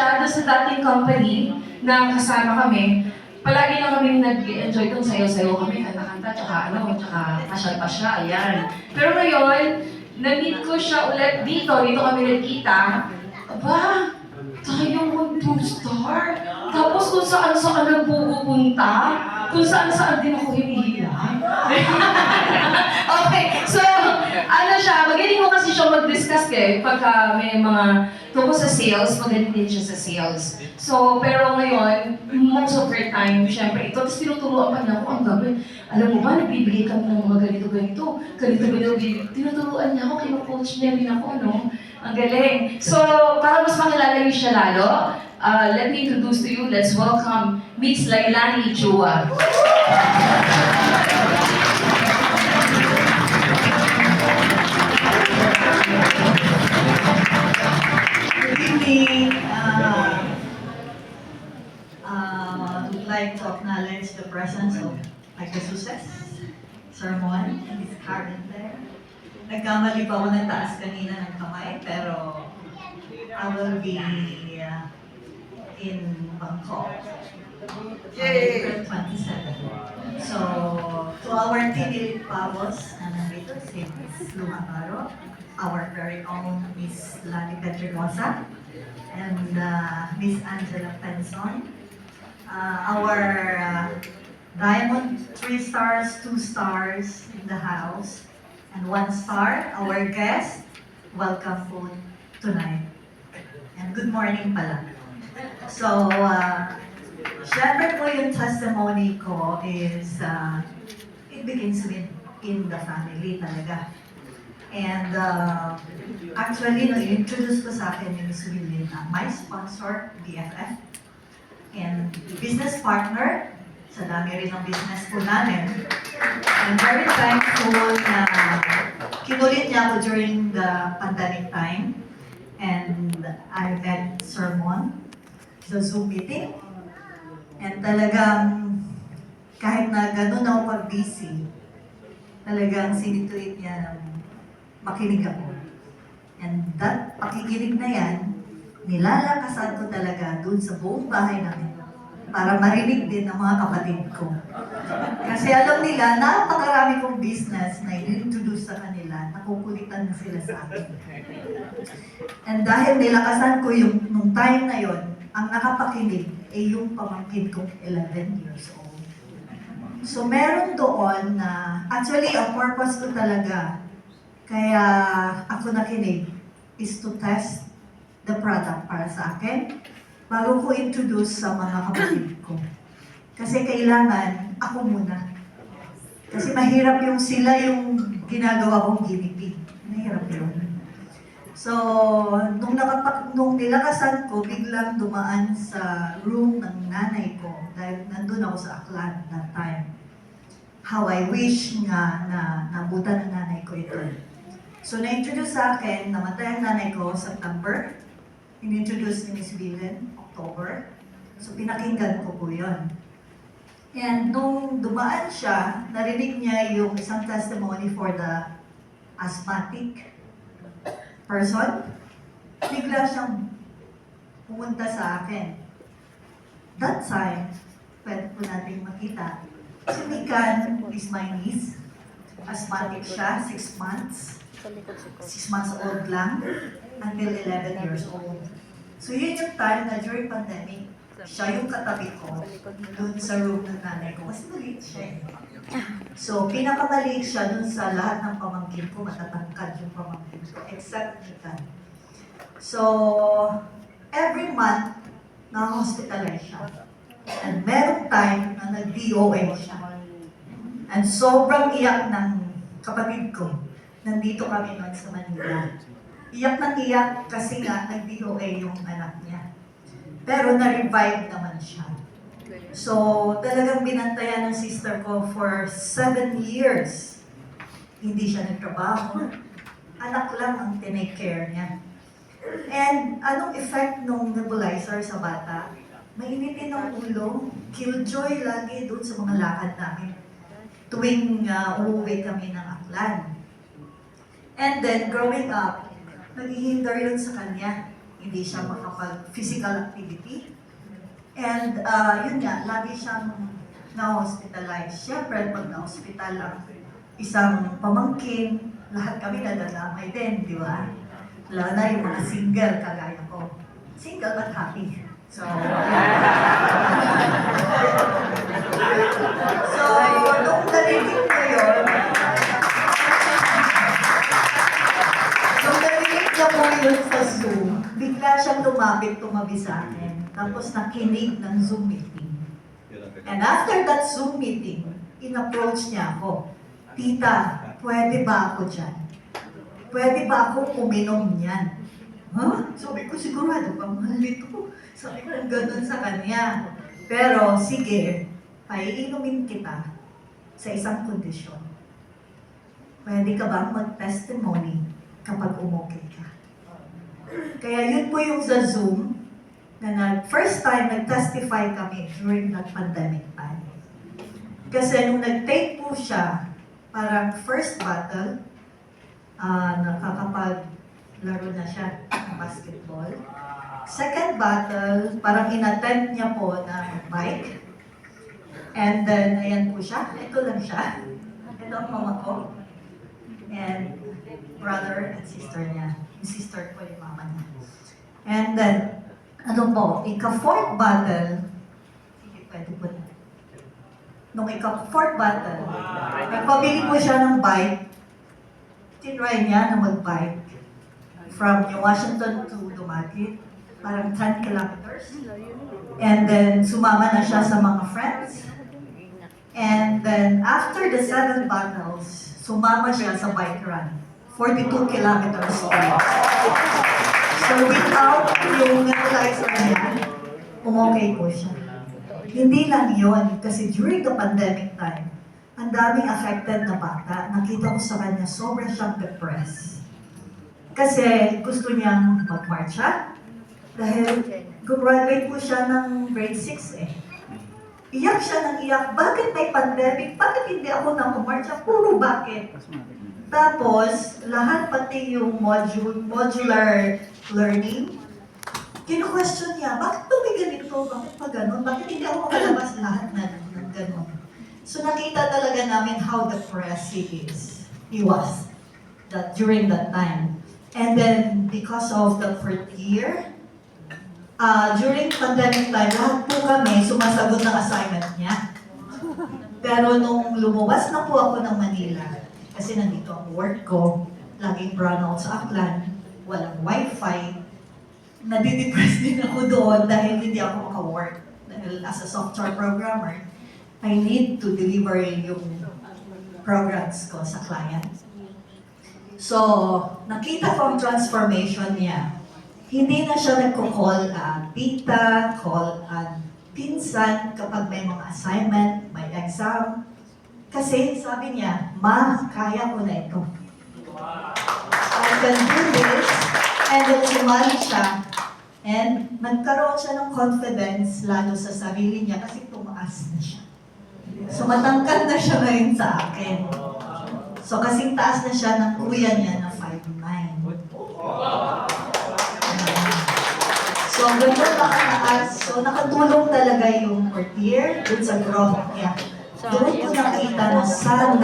siya doon sa dating company na kasama kami. Palagi lang kami nag-enjoy kung sayo-sayo kami, kanta-kanta, tsaka pasyal-pasyal, ayan. Pero ngayon, na-meet ko siya ulit dito kami nagkita. Aba, tayo mag-two-star. Tapos kung saan-saan nagpupunta, kung saan-saan din ako hinihila. Okay, so, ano siya, magaling mo kasi siya mag-discuss pagka may mga tungkol sa sales, magaling din siya sa sales. So, pero ngayon, most of her time, syempre, ito, tapos tinuturuan pa niya ako, ang gabi. Alam mo ba, nagbibigay kami ng mga ganito, tinuturuan niya ako, kinu-coach niya rin ako, no? Ang galing. So, para mas makilala niyo siya lalo, let me introduce to you, let's welcome Miss Lailani Chua. Would like to acknowledge the presence of Agasuses, Sermon, and Miss Karen there. Nagkamali pa ako ng taas kanina ng kamay, pero I will be in Bangkok on April 27. So, to our Tinilit Pavos, na nandito, si Miss Lumagaro, our very own Miss Lani Pedregosa, and Miss Angela Penson, our Diamond 3 stars, 2 stars in the house, and 1 star, our guest, welcome food tonight. And good morning pala. So, syempre po yung testimony ko is, it begins in the family talaga. And actually, introduce ko sa akin ni Miss Willie na my sponsor, BFF, and business partner, sa dami rin ng business po namin. I'm very thankful na kinulit niya ako during the pandemic time. And I met Sermon sa Zoom meeting. And talagang kahit na gano'n ako pag-busy, talagang sinituit niya ng makinig ako. And that pakikinig na yan, nilalakasan ko talaga dun sa buong bahay namin para marinig din ng mga kapatid ko. Kasi alam nila, napakarami kong business na i-introduce sa kanila, nakukulitan na sila sa akin. And dahil nilakasan ko yung nung time na yon, ang nakapakinig ay yung pamangkin kong 11 years old. So meron doon na, actually ang purpose ko talaga, kaya ako nakinig, is to test the product para sa akin, bago ko introduce sa mga kapatid ko. Kasi kailangan ako muna. Kasi mahirap yung sila yung ginagawa kong ginipig. Mahirap yun. So, nung nilakasan ko, biglang dumaan sa room ng nanay ko dahil nandun ako sa Aklan that time. How I wish nga na nabutan ng nanay ko ito. So, na-introduce sa akin, namatay ang nanay ko September. In-introduce ni Miss Villain, October. So, pinakinggan ko po yun. And nung dumaan siya, narinig niya yung isang testimony for the asthmatic person. Bigla siyang pumunta sa akin. That time, pwede po natin makita, si Mikan is my niece. Asthmatic siya, 6 months. 6 months old lang, until 11 years old. So yun yung time na during pandemic, siya yung katabi ko dun sa room ng nanay ko. Kasi maliit siya. So pinakamaliit siya dun sa lahat ng pamangkin ko, matatangkad yung pamangkin ko, except Mikan. So every month, na-hospitalize siya. And meron time na nag-DOA siya. And sobrang iyak ng kapatid ko. Nandito kami noon sa Manila. Iyak na iyak kasi nga nag-DOA yung anak niya. Pero na-revive naman siya. So, talagang binantayan ng sister ko for 7 years. Hindi siya nagtrabaho. Anak lang ang tinake care niya. And anong effect ng nebulizer sa bata? Mainitin ang ulo. Killjoy lagi doon sa mga lakad namin. Tuwing uuwi kami ng Aklan. And then, growing up, naghihindar yun sa kanya. hindi siya makapag-physical activity. And yun nga, lagi siyang na-hospitalize. Siyempre, pag na-hospital ang isang pamangkin, lahat kami nadadamay din, di ba? Lalo na yung mga single, kagaya ko. Single but happy. So, nung narinig ko yun, po yun sa Zoom, bigla siyang lumapit, tumabi sa akin. Tapos nakinig ng Zoom meeting. And after that Zoom meeting, in-approach niya ako. Tita, pwede ba ako dyan? Pwede ba ako uminom niyan? Huh? Sabi ko, sigurado ba, mahal ito? Sabi ko, ganun sa kanya. Pero, sige, paiinumin kita sa isang kondisyon. Pwede ka bang mag-testimony kapag umukit ka? Kaya yun po yung sa Zoom, na first time nag-testify kami during that pandemic time. Kasi nung nag-take po siya, parang first battle, nakakapaglaro na siya ng basketball. Second battle, parang in-attempt niya po na bike. And then, ayan po siya. Ito lang siya. Ito ang mama ko. And brother and sister niya. Yung sister ko, yung mama niya. And then, ano po, ika-fourth battle, sige, pwede po na. Nung ika-fourth battle, nagpabili po siya ng bike. Tinry niya na mag-bike from New Washington to Dumaguete, parang 10 kilometers. And then, sumama na siya sa mga friends. And then, after the 7 battles, sumama siya sa bike run. 42 kilometers per. So without yung nebulizer niya, umokay po siya. Hindi lang yon kasi during the pandemic time, ang daming affected na bata. Nakita ko sa kanya, sobrang siyang depressed. Kasi gusto niyang magmarcha. Dahil graduate po siya ng grade 6 eh. Iyak siya ng iyak. Bakit may pandemic? Bakit hindi ako nang-marcha? Puro bakit? Tapos, lahat pati yung modular learning, kinu-question niya, bakit ba may ganito? Bakit pa ganun? Bakit hindi ako makalabas lahat na ganun? So nakita talaga namin how depressed he was during that time. And then, because of the fourth year, during pandemic time, lahat po kami sumasagot ng assignment niya. Pero nung lumuwas na po ako ng Manila, kasi nandito ang work ko, laging brownout sa Aklan, walang wifi, nadidepress din ako doon dahil hindi ako maka-work. Dahil as a software programmer, I need to deliver yung programs ko sa client. So, nakita ko ang transformation niya. Hindi na siya nagko-call tita, call pinsan kapag may mga assignment, may exam. Kasi sabi niya, Ma, kaya ko na ito. I can do this. And then sumali siya. And nagkaroon siya ng confidence lalo sa sarili niya kasi tumaas na siya. So matangkad na siya ngayon sa akin. So kasing taas na siya ng kuya niya na 5'9". So ganun nakataas. So nakatulong talaga yung fourth year dun sa growth niya. Doon ko nakita na sana